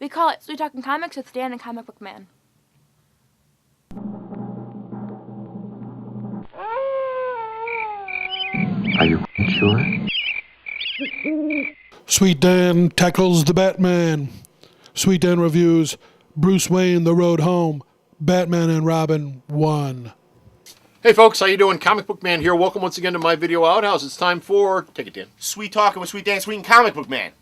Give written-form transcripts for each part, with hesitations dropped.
We call it Sweet Talking Comics with Dan and Comic Book Man. Are you sure? Sweet Dan tackles the Batman. Sweet Dan reviews Bruce Wayne, The Road Home, Batman and Robin 1. Hey folks, how you doing? Comic Book Man here. Welcome once again to my video outhouse. It's time for Take It Dan. Sweet Talking with Sweet Dan, Sweet and Comic Book Man.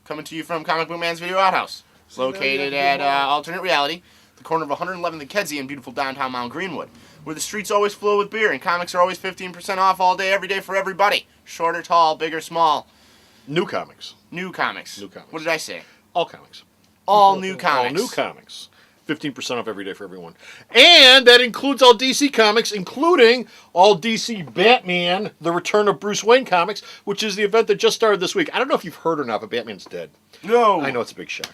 Coming to you from Comic Book Man's Video Outhouse. It's located at Alternate Reality, the corner of 111th and Kedzie in beautiful downtown Mount Greenwood, where the streets always flow with beer and comics are always 15% off all day, every day for everybody. Short or tall, big or small. New comics. New comics. New comics. What did I say? All comics. All new comics. All new comics. 15% off every day for everyone. And that includes all DC comics, including all DC Batman, The Return of Bruce Wayne comics, which is the event that just started this week. I don't know if you've heard or not, but Batman's dead. No. I know it's a big shock.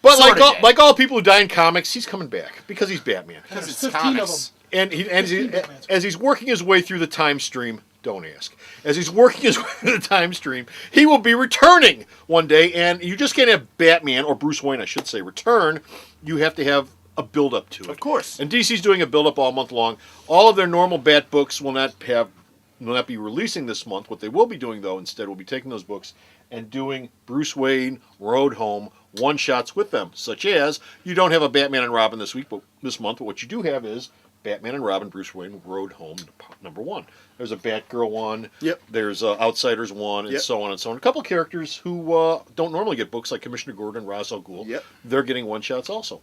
But Sorta like all people who die in comics, he's coming back because he's Batman. Because it's 15 comics. And as he's working his way through the time stream, don't ask. As he's working his way through the time stream, he will be returning one day, and you just can't have Batman, or Bruce Wayne, I should say, return. You have to have a build-up to it. Of course. And DC's doing a build-up all month long. All of their normal Bat books will not be releasing this month. What they will be doing, though, instead, will be taking those books and doing Bruce Wayne Road Home one-shots with them, such as you don't have a Batman and Robin this month, but what you do have is Batman and Robin, Bruce Wayne Road Home #1. There's a Batgirl one. Yep. There's Outsiders one, and so on and so on. A couple characters who don't normally get books, like Commissioner Gordon and Ra's al Ghul. Yep. They're getting one-shots also.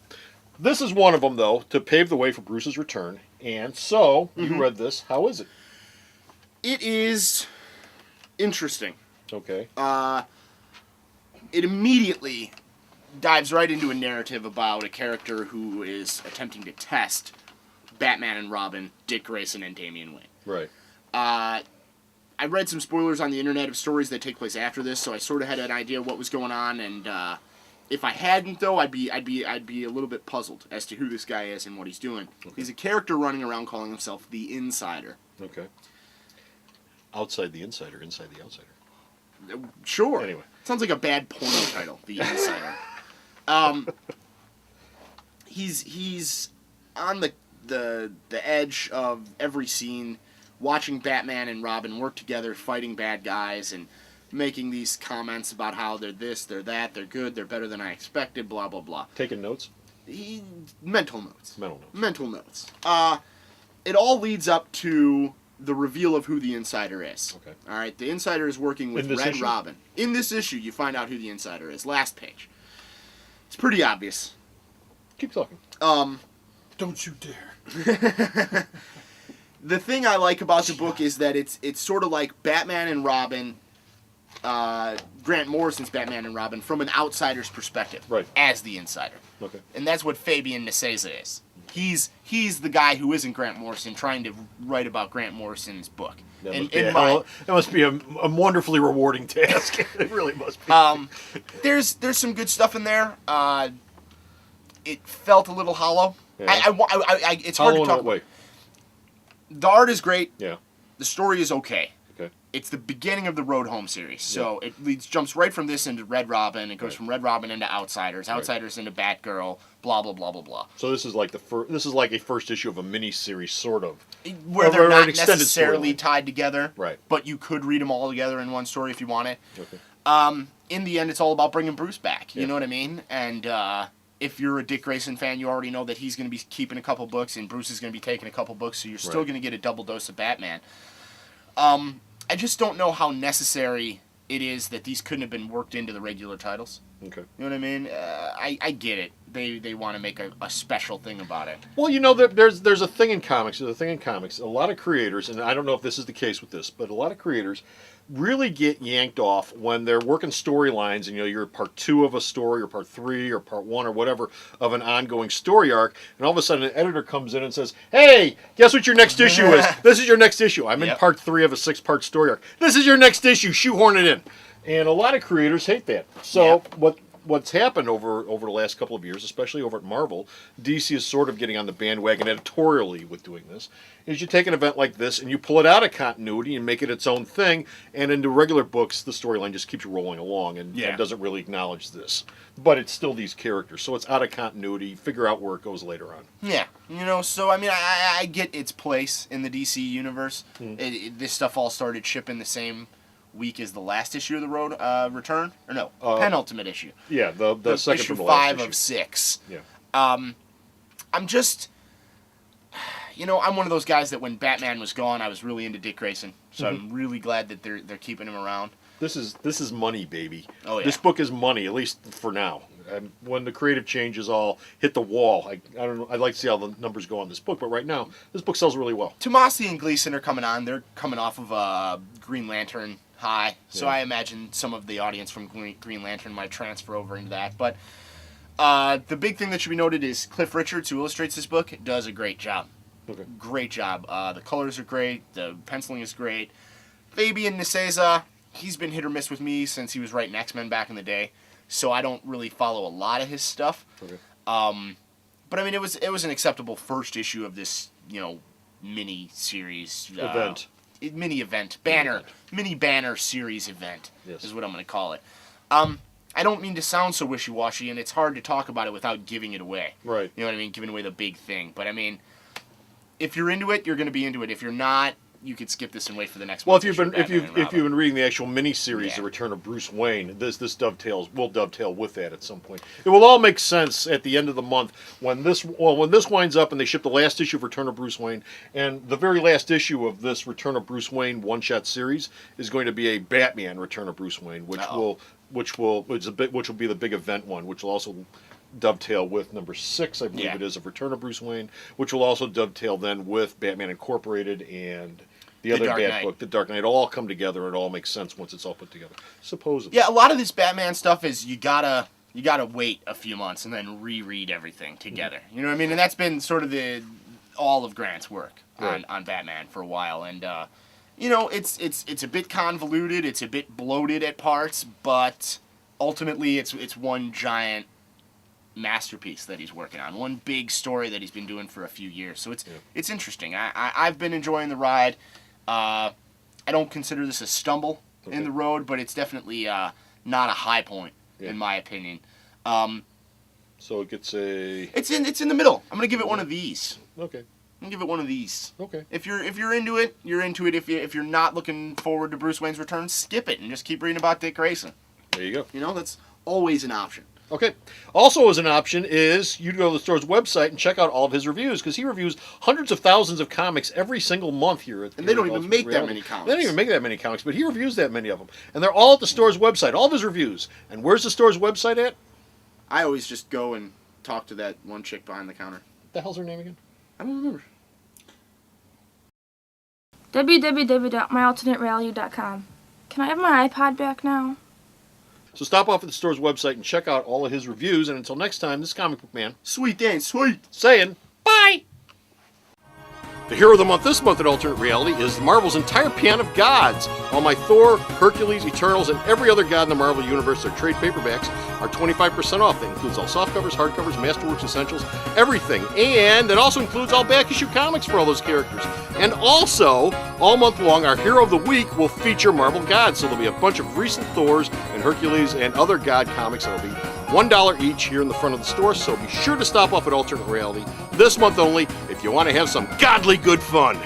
This is one of them, though, to pave the way for Bruce's return. And so, you read this. How is it? It is interesting. Okay. It immediately dives right into a narrative about a character who is attempting to test Batman and Robin, Dick Grayson, and Damian Wayne. Right. I read some spoilers on the internet of stories that take place after this, so I sort of had an idea of what was going on. And if I hadn't, though, I'd be a little bit puzzled as to who this guy is and what he's doing. Okay. He's a character running around calling himself the Insider. Okay. Outside the Insider, inside the Outsider. Sure. Anyway. Sounds like a bad porno title, The Insider. He's on the edge of every scene, watching Batman and Robin work together, fighting bad guys, and making these comments about how they're this, they're that, they're good, they're better than I expected, blah, blah, blah. Taking notes? Mental notes. Mental notes. Mental notes. It all leads up to the reveal of who the Insider is. Okay. All right, the Insider is working with Red Robin. In this issue, you find out who the Insider is. Last page. It's pretty obvious. Keep talking. Don't you dare. The thing I like about the book is that it's sort of like Batman and Robin, Grant Morrison's Batman and Robin, from an outsider's perspective. Right. As the Insider. Okay. And that's what Fabian Nicieza is. He's the guy who isn't Grant Morrison trying to write about Grant Morrison's book. That must be a wonderfully rewarding task. It really must be. There's some good stuff in there. It felt a little hollow. Yeah. It's hard to talk about. Way? The art is great. Yeah. The story is okay. Okay. It's the beginning of the Road Home series, so it jumps right from this into Red Robin. It goes from Red Robin into Outsiders, Outsiders into Batgirl, blah blah blah blah blah. So this is like this is like a first issue of a mini series, sort of, where they're not extended necessarily storyline. tied together, right? But you could read them all together in one story if you wanted. Okay. In the end, it's all about bringing Bruce back. You know what I mean? And if you're a Dick Grayson fan, you already know that he's going to be keeping a couple books, and Bruce is going to be taking a couple books, so you're still going to get a double dose of Batman. I just don't know how necessary it is that these couldn't have been worked into the regular titles. Okay. You know what I mean? I get it. They want to make a special thing about it. Well, you know, there's a thing in comics. There's a thing in comics. A lot of creators, and I don't know if this is the case with this, but a lot of creators really get yanked off when they're working storylines, and you're part 2 of a story, or part 3, or part 1, or whatever of an ongoing story arc, and all of a sudden an editor comes in and says, "Hey, guess what your next issue is? This is your next issue. I'm in part 3 of a 6-part story arc. This is your next issue. Shoehorn it in." And a lot of creators hate that. So what what's happened over the last couple of years, especially over at Marvel, DC is sort of getting on the bandwagon editorially with doing this, is you take an event like this and you pull it out of continuity and make it its own thing, and in the regular books, the storyline just keeps rolling along and doesn't really acknowledge this. But it's still these characters, so it's out of continuity. Figure out where it goes later on. Yeah, so I mean, I get its place in the DC universe. This stuff all started shipping the same week as the last issue of the Road Return, or no, penultimate issue. Yeah, the second issue from the last 5 issue. of 6. Yeah. I'm just, I'm one of those guys that when Batman was gone, I was really into Dick Grayson. So I'm really glad that they're keeping him around. This is money, baby. Oh yeah. This book is money, at least for now. And when the creative changes all hit the wall, I don't know. I'd like to see how the numbers go on this book, but right now this book sells really well. Tomasi and Gleason are coming on. They're coming off of Green Lantern High, so I imagine some of the audience from Green Lantern might transfer over into that. But the big thing that should be noted is Cliff Richards, who illustrates this book, does a great job. Okay. Great job. The colors are great. The penciling is great. Fabian Nicieza, he's been hit or miss with me since he was writing X-Men back in the day, so I don't really follow a lot of his stuff. Okay. But I mean, it was an acceptable first issue of this, mini series Event. Mini event, mini banner series event is what I'm going to call it. I don't mean to sound so wishy-washy, and it's hard to talk about it without giving it away. Right. You know what I mean? Giving away the big thing. But I mean, if you're into it, you're going to be into it. If you're not, you could skip this and wait for the next. Well, month's if issue of Batman and you've Robin. been reading the actual miniseries, Yeah. The Return of Bruce Wayne, this will dovetail with that at some point. It will all make sense at the end of the month when this winds up and they ship the last issue of Return of Bruce Wayne, and the very last issue of this Return of Bruce Wayne one-shot series is going to be a Batman Return of Bruce Wayne, which will be the big event one, which will also dovetail with number 6, I believe it is, of Return of Bruce Wayne, which will also dovetail then with Batman Incorporated and the other Dark bad Knight. book, The Dark Knight. It'll all come together and it all makes sense once it's all put together. Supposedly. Yeah, a lot of this Batman stuff is you gotta wait a few months and then reread everything together. You know what I mean? And that's been sort of all of Grant's work on Batman for a while. And it's a bit convoluted, it's a bit bloated at parts, but ultimately it's one giant masterpiece that he's working on, one big story that he's been doing for a few years. So it's interesting. I've been enjoying the ride. I don't consider this a stumble in the road, but it's definitely not a high point in my opinion. So it gets a... It's in the middle. I'm gonna give it one of these. Okay. I'm gonna give it one of these. Okay. If you're into it, you're into it. If you're not looking forward to Bruce Wayne's return, skip it and just keep reading about Dick Grayson. There you go. That's always an option. Okay. Also, as an option, is you go to the store's website and check out all of his reviews, because he reviews hundreds of thousands of comics every single month here. And they don't even make that many comics. They don't even make that many comics, but he reviews that many of them. And they're all at the store's website, all of his reviews. And where's the store's website at? I always just go and talk to that one chick behind the counter. What the hell's her name again? I don't remember. www.myalternatereality.com. Can I have my iPod back now? So stop off at the store's website and check out all of his reviews. And until next time, this is Comic Book Man Sweet Dan, sweet. saying bye. The hero of the month this month at Alternate Reality is Marvel's entire pantheon of gods. All my Thor, Hercules, Eternals, and every other god in the Marvel Universe, their trade paperbacks, are 25% off. That includes all softcovers, hardcovers, Masterworks Essentials, everything. And that also includes all back issue comics for all those characters. And also, all month long, our Hero of the Week will feature Marvel gods. So there'll be a bunch of recent Thors and Hercules and other god comics that'll be $1 each here in the front of the store. So be sure to stop off at Alternate Reality this month only if you want to have some godly good fun.